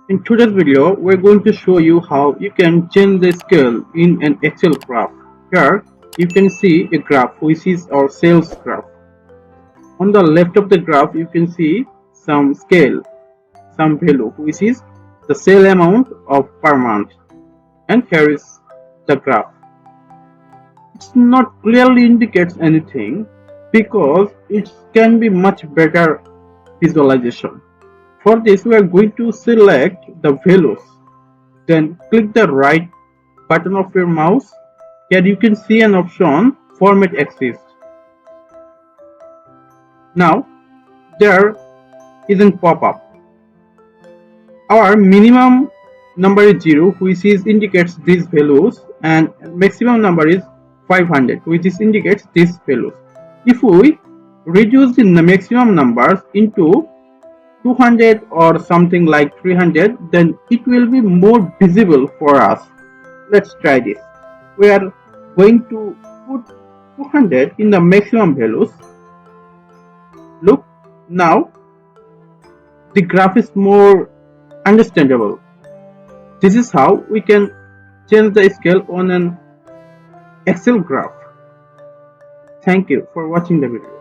In today's video, we're going to show you how you can change the scale in an Excel graph. Here, you can see a graph which is our sales graph. On the left of the graph, you can see some scale, some value which is the sale amount of per month. And here is the graph. It's not clearly indicates anything because it can be much better visualization. For this, we are going to select the values. Then click the right button of your mouse. Here you can see an option format axis. Now there is a pop-up. Our minimum number is 0, which is indicates these values, and maximum number is 500, which is indicates these values. If we reduce the maximum numbers into 200 or something like 300, then it will be more visible for us. Let's try this. We are going to put 200 in the maximum values. Look, now the graph is more understandable. This is how we can change the scale on an Excel graph. Thank you for watching the video.